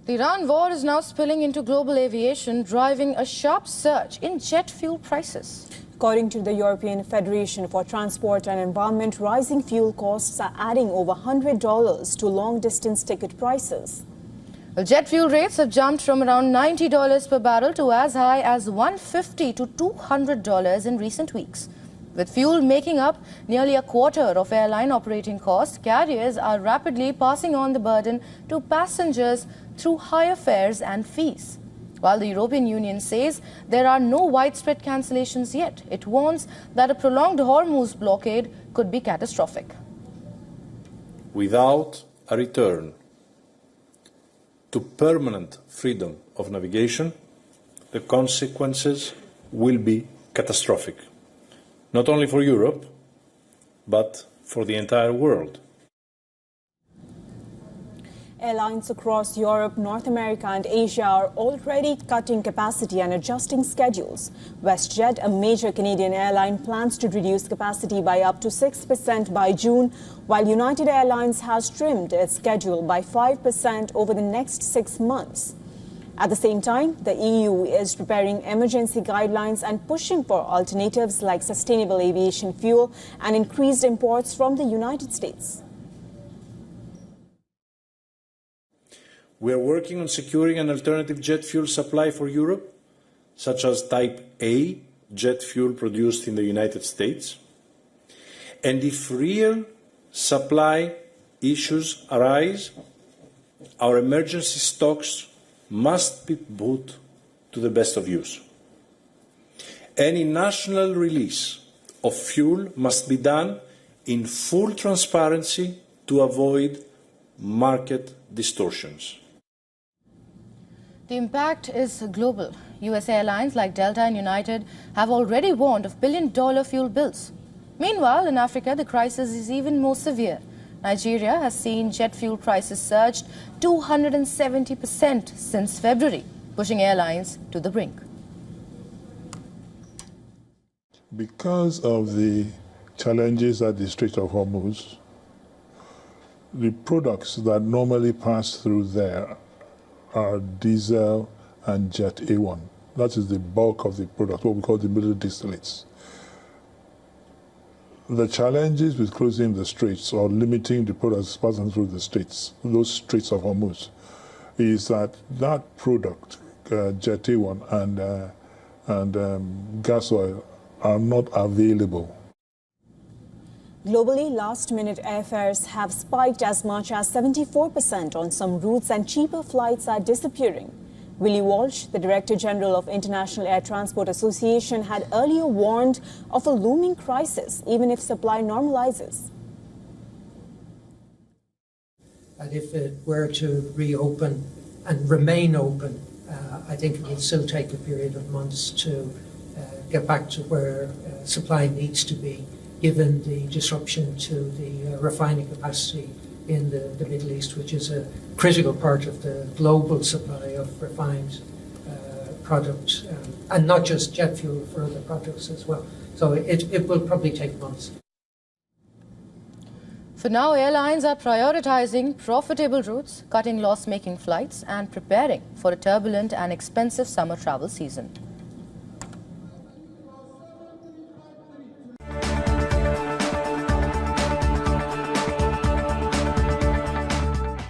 The Iran war is now spilling into global aviation, driving a sharp surge in jet fuel prices. According to the European Federation for Transport and Environment, rising fuel costs are adding over $100 to long-distance ticket prices. Well, jet fuel rates have jumped from around $90 per barrel to as high as $150 to $200 in recent weeks. With fuel making up nearly a quarter of airline operating costs, carriers are rapidly passing on the burden to passengers through higher fares and fees. While the European Union says there are no widespread cancellations yet, it warns that a prolonged Hormuz blockade could be catastrophic. Without a return to permanent freedom of navigation, the consequences will be catastrophic, not only for Europe, but for the entire world. Airlines across Europe, North America and Asia are already cutting capacity and adjusting schedules. WestJet, a major Canadian airline, plans to reduce capacity by up to 6% by June, while United Airlines has trimmed its schedule by 5% over the next 6 months. At the same time, the EU is preparing emergency guidelines and pushing for alternatives like sustainable aviation fuel and increased imports from the United States. We are working on securing an alternative jet fuel supply for Europe, such as Type A jet fuel produced in the United States. And if real supply issues arise, our emergency stocks must be put to the best of use. Any national release of fuel must be done in full transparency to avoid market distortions. The impact is global. US airlines like Delta and United have already warned of billion-dollar fuel bills. Meanwhile, in Africa, the crisis is even more severe. Nigeria has seen jet fuel prices surge 270% since February, pushing airlines to the brink. Because of the challenges at the Strait of Hormuz, the products that normally pass through there are diesel and jet A1. That is the bulk of the product, what we call the middle distillates. The challenges with closing the straits or limiting the products passing through the straits, those Straits of Hormuz, is that that product, jet A1 and gas oil, are not available. Globally, last-minute airfares have spiked as much as 74% on some routes, and cheaper flights are disappearing. Willie Walsh, the Director General of International Air Transport Association, had earlier warned of a looming crisis, even if supply normalizes. And if it were to reopen and remain open, I think it will still take a period of months to get back to where supply needs to be, given the disruption to the refining capacity in the Middle East, which is a critical part of the global supply of refined product, and not just jet fuel, for other products as well. So it will probably take months. For now, airlines are prioritizing profitable routes, cutting loss-making flights, and preparing for a turbulent and expensive summer travel season.